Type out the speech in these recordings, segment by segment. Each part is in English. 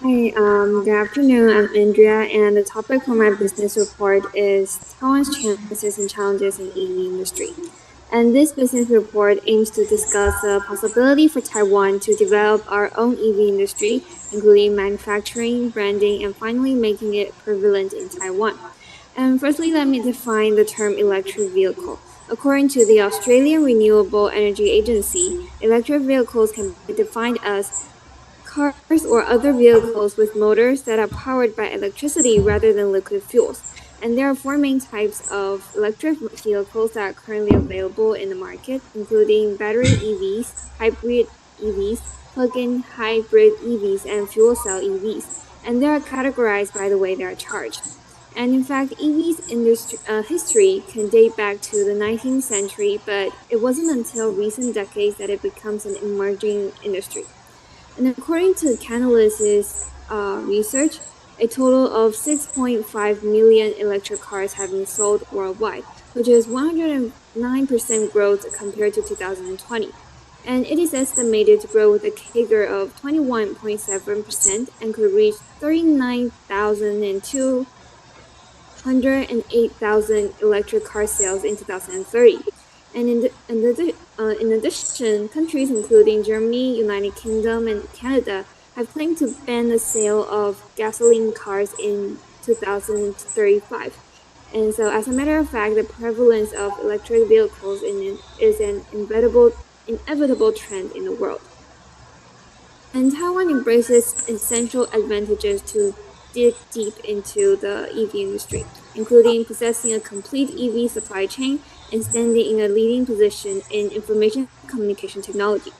Hi, good afternoon. I'm Andrea, and the topic for my business report is Taiwan's chances and challenges in EV industry. And this business report aims to discuss the possibility for Taiwan to develop our own EV industry, including manufacturing, branding, and finally making it prevalent in Taiwan. And firstly, let me define the term electric vehicle. According to the Australian Renewable Energy Agency, electric vehicles can be defined as cars or other vehicles with motors that are powered by electricity rather than liquid fuels. And there are four main types of electric vehicles that are currently available in the market, including battery EVs, hybrid EVs, plug-in hybrid EVs, and fuel cell EVs. And they are categorized by the way they are charged. And in fact, EV's history can date back to the 19th century, but it wasn't until recent decades that it becomes an emerging industry. And according to Canalys's research, a total of 6.5 million electric cars have been sold worldwide, which is 109% growth compared to 2020. And it is estimated to grow with a CAGR of 21.7% and could reach 39,208,000 electric car sales in 2030. And in addition, countries including Germany, United Kingdom, and Canada have claimed to ban the sale of gasoline cars in 2035. And so, as a matter of fact, the prevalence of electric vehicles is an inevitable trend in the world. And Taiwan embraces essential advantages to dig deep into the EV industry, including possessing a complete EV supply chain and standing in a leading position in information communication technology.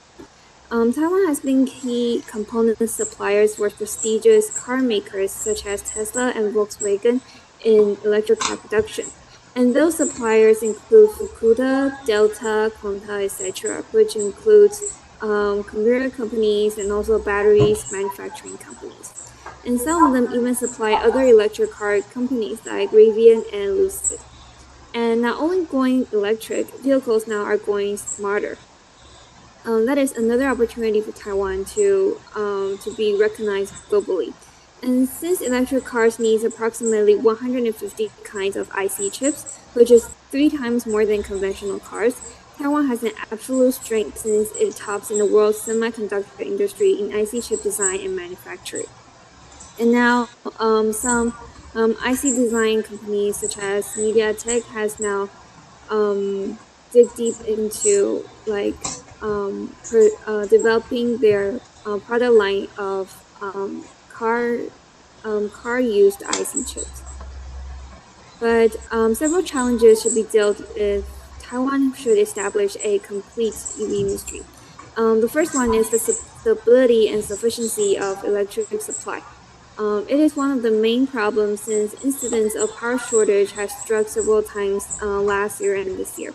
Taiwan has been key component suppliers for prestigious car makers such as Tesla and Volkswagen in electric car production. And those suppliers include Fukuda, Delta, Quanta, etc., which includes computer companies and also batteries manufacturing companies. And some of them even supply other electric car companies like Rivian and Lucid. And not only going electric, vehicles now are going smarter. That is another opportunity for Taiwan to be recognized globally. And since electric cars needs approximately 150 kinds of IC chips, which is 3 times more than conventional cars, Taiwan has an absolute strength since it tops in the world's semiconductor industry in IC chip design and manufacturing. And now, some IC design companies such as MediaTek has now dig deep into developing their product line of car car used IC chips. But several challenges should be dealt if Taiwan should establish a complete EV industry. The first one is the stability and sufficiency of electric supply. It is one of the main problems since incidents of power shortage has struck several times last year and this year.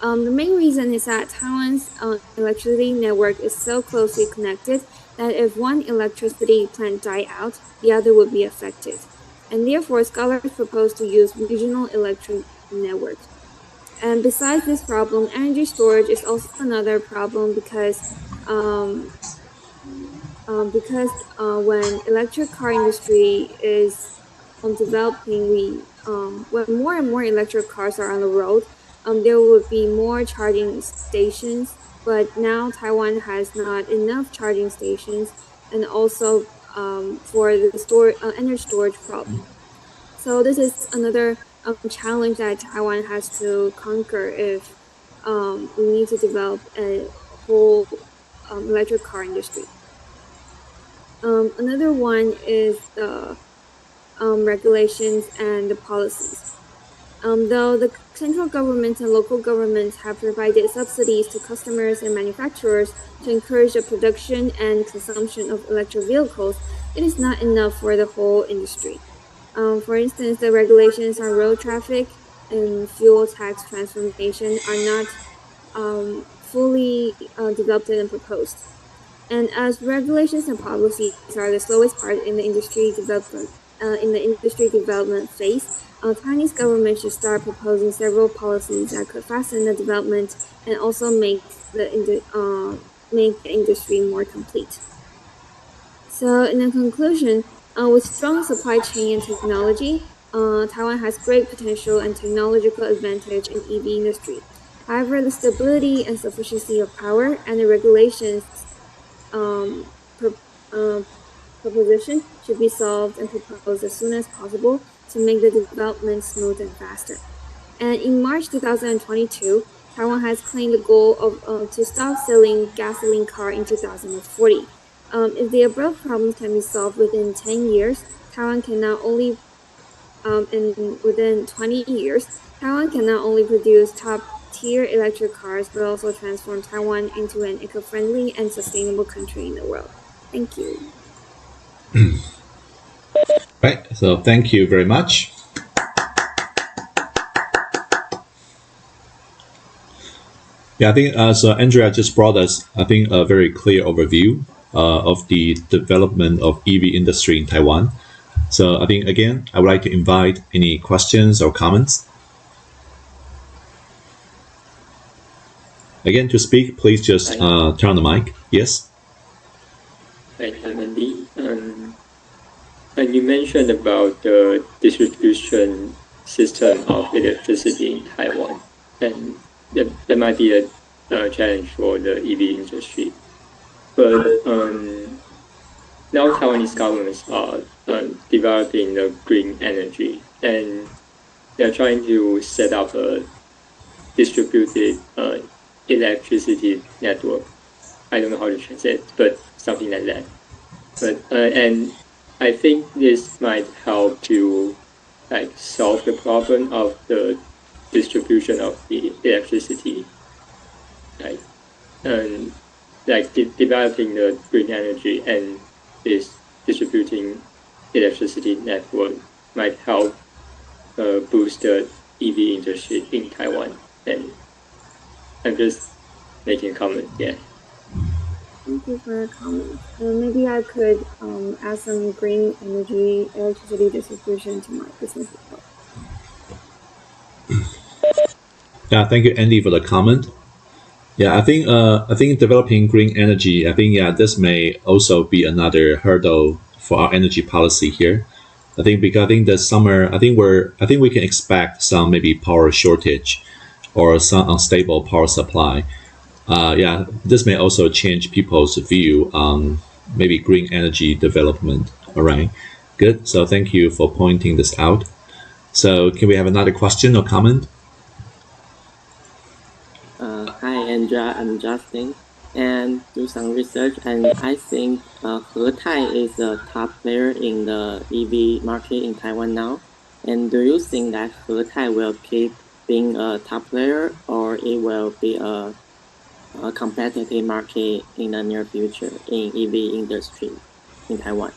The main reason is that Taiwan's electricity network is so closely connected that if one electricity plant died out, the other would be affected. And therefore, scholars propose to use regional electric networks. And besides this problem, energy storage is also another problem because when electric car industry is developing, when more and more electric cars are on the road, there would be more charging stations. But now Taiwan has not enough charging stations, and also for the energy storage problem. So this is another challenge that Taiwan has to conquer if we need to develop a whole electric car industry. Another one is the regulations and the policies. Though the central government and local governments have provided subsidies to customers and manufacturers to encourage the production and consumption of electric vehicles, it is not enough for the whole industry. For instance, the regulations on road traffic and fuel tax transformation are not fully developed and proposed. And as regulations and policies are the slowest part in the industry development phase, Chinese government should start proposing several policies that could fasten the development and also make the industry more complete. So, in a conclusion, with strong supply chain and technology, Taiwan has great potential and technological advantage in EV industry. However, the stability and sufficiency of power and the regulations um, pro- uh, proposition should be solved and proposed as soon as possible to make the development smooth and faster. And in March 2022, Taiwan has claimed the goal of to stop selling gasoline car in 2040. If the above problems can be solved within 10 years, Taiwan can not only and within 20 years, Taiwan can not only produce top-tier electric cars, but also transform Taiwan into an eco-friendly and sustainable country in the world. Thank you. Right. So thank you very much. Yeah, I think so. Andrea just brought us, I think, a very clear overview of the development of EV industry in Taiwan. So I think again, I would like to invite any questions or comments. Again, to speak, please just turn on the mic. Yes. Hi, I'm Andy. And you mentioned about the distribution system of electricity in Taiwan, and that might be a challenge for the EV industry. But now Taiwanese governments are developing the green energy, and they're trying to set up a distributed electricity network. I don't know how to translate, but something like that. But and I think this might help to like solve the problem of the distribution of the electricity, like and like developing the green energy and this distributing electricity network might help boost the EV industry in Taiwan. And I'm just making a comment. Yeah. Thank you for your comment. Maybe I could add some green energy electricity distribution to my business as well. Yeah. Thank you, Andy, for the comment. Yeah, I think developing green energy. I think this may also be another hurdle for our energy policy here. I think because I think this summer, I think we can expect some maybe power shortage or some unstable power supply. Yeah, this may also change people's view on maybe green energy development. All right, good. So thank you for pointing this out. So can we have another question or comment? Hi, Andrea. I'm Justin, and do some research. And I think Hetai is a top player in the EV market in Taiwan now. And do you think that Hetai will keep being a top player, or it will be a competitive market in the near future in EV industry in Taiwan?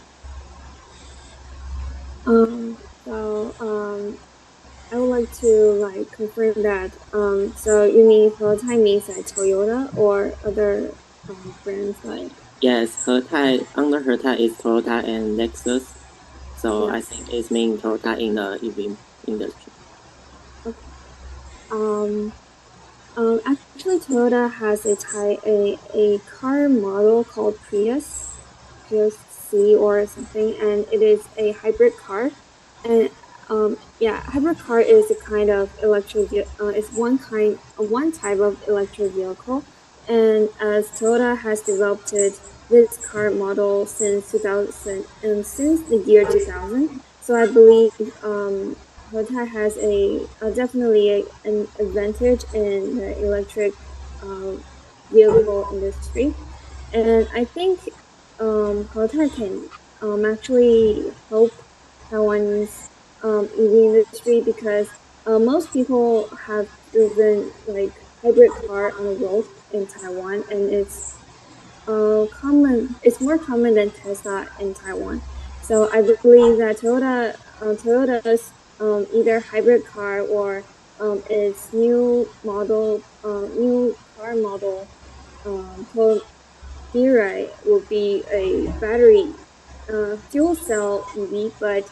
I would like to confirm that. So you mean Hetai means like Toyota or other brands like? Yes, Hetai under Hetai is Toyota and Lexus. So yes. I think it's mean Toyota in the EV industry. Okay. Actually, Toyota has a car model called Prius C or something, and it is a hybrid car. And hybrid car is a kind of electric. It's one type of electric vehicle, and as Toyota has developed this car model since 2000 and since the year 2000, so I believe Toyota has definitely an advantage in the electric vehicle industry, and I think Toyota can actually help Taiwan's EV industry because most people have driven like hybrid car on the road in Taiwan, and it's common. It's more common than Tesla in Taiwan. So I believe that Toyota's either hybrid car or its new car model called Mirai will be a battery fuel cell EV, but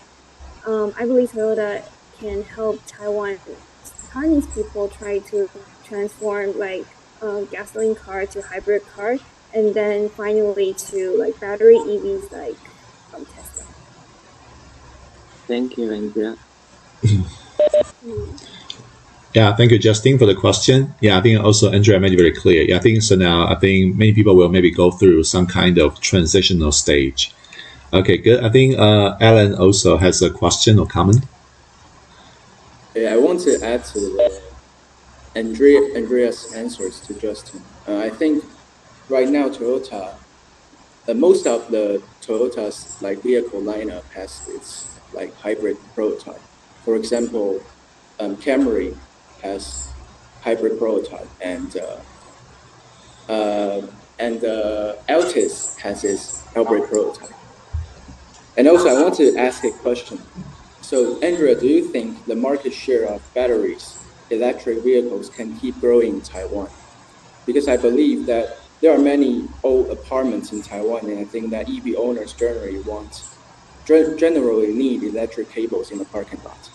I believe Toyota can help Taiwanese people try to transform like gasoline car to hybrid car, and then finally to like battery EVs like Tesla. Thank you, Andrea. Yeah, thank you, Justin, for the question. Yeah, I think also Andrea made it very clear. Yeah, I think so. Now, I think many people will maybe go through some kind of transitional stage. Okay, good. I think Alan also has a question or comment. I want to add to Andrea's answers to Justin. I think right now Toyota, most of the Toyota's like vehicle lineup has its like hybrid prototype. For example, Camry has hybrid prototype, and Altis has its hybrid prototype. And also, I want to ask a question. So, Andrea, do you think the market share of batteries, electric vehicles can keep growing in Taiwan? Because I believe that there are many old apartments in Taiwan, and I think that EV owners generally need electric cables in the parking lot.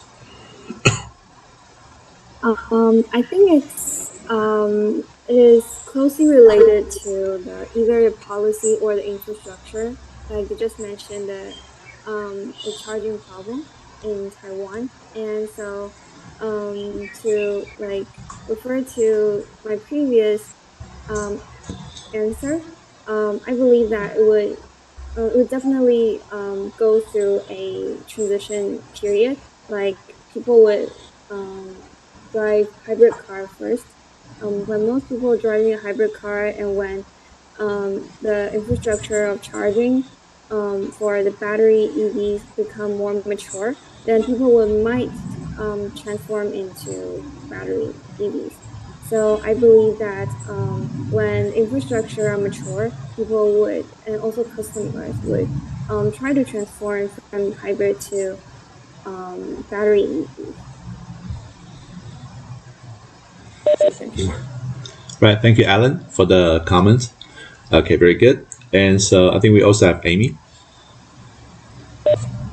I think it is closely related to either the policy or the infrastructure. Like you just mentioned, the charging problem in Taiwan, and so to like refer to my previous um, answer, I believe that it would definitely go through a transition period. Like people would drive hybrid car first. When most people are driving a hybrid car, and when the infrastructure of charging for the battery EVs become more mature, then people will might transform into battery EVs. So I believe that when infrastructure are mature, people would, and also customers would, try to transform from hybrid to battery EVs. Thank you. Right, thank you, Alan, for the comment. Okay, very good. And so I think we also have Amy.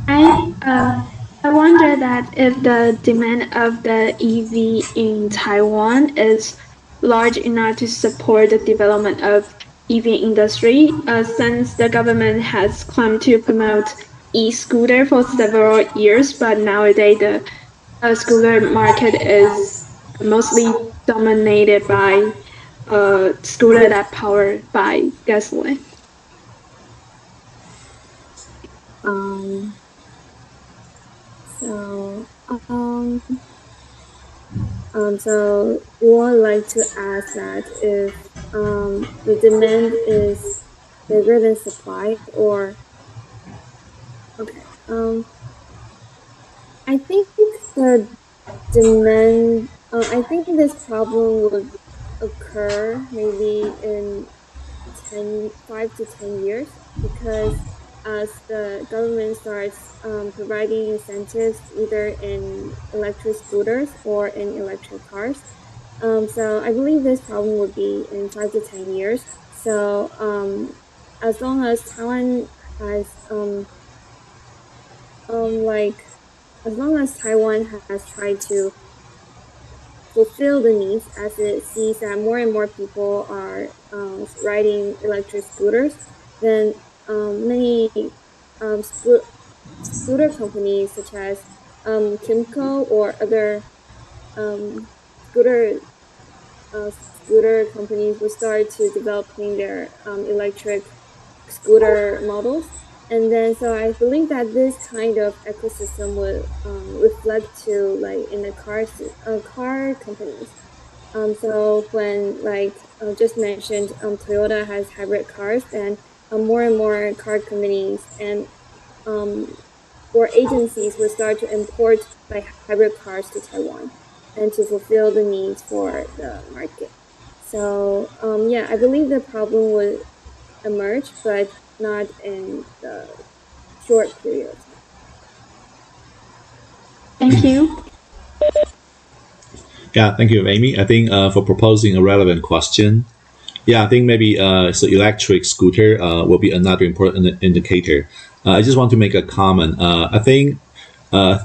I uh, I wonder that if the demand of the EV in Taiwan is large enough to support the development of EV industry, since the government has claimed to promote e-scooter for several years, but nowadays the scooter market is mostly dominated by scooter that powered by gasoline. Um, so um, so we would like to ask that if the demand is bigger than supply, or okay. I think the demand. I think this problem would occur maybe in 5 to 10 years, because as the government starts providing incentives either in electric scooters or in electric cars. So I believe this problem would be in 5 to 10 years. So as long as Taiwan has like as long as Taiwan has tried to fulfill the needs, as it sees that more and more people are riding electric scooters, then many scooter companies such as Kimco or other um, scooter scooter companies will start to developing their electric scooter models. And then, so I believe that this kind of ecosystem would reflect to like in the car companies. So when like just mentioned, Toyota has hybrid cars, then more and more car companies and or agencies will start to import like hybrid cars to Taiwan, and to fulfill the needs for the market. So yeah, I believe the problem would emerge, but not in the short period of time. Thank you. Yeah, thank you, Amy. I think for proposing a relevant question. Yeah, I think maybe so electric scooter will be another important indicator. I just want to make a comment. I think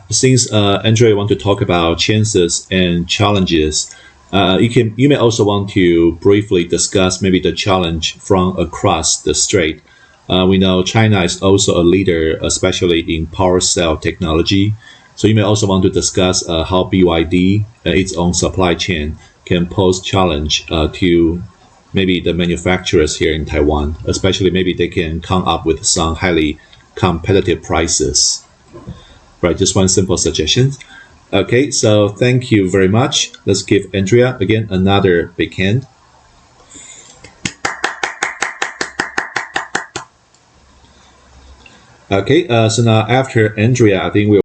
since Andrea want to talk about chances and challenges, You may also want to briefly discuss maybe the challenge from across the strait. We know China is also a leader, especially in power cell technology. So you may also want to discuss how BYD, its own supply chain, can pose challenge to maybe the manufacturers here in Taiwan, especially maybe they can come up with some highly competitive prices. Right, just one simple suggestion. Okay, so thank you very much. Let's give Andrea again another big hand. Okay, so now after Andrea, I think we'll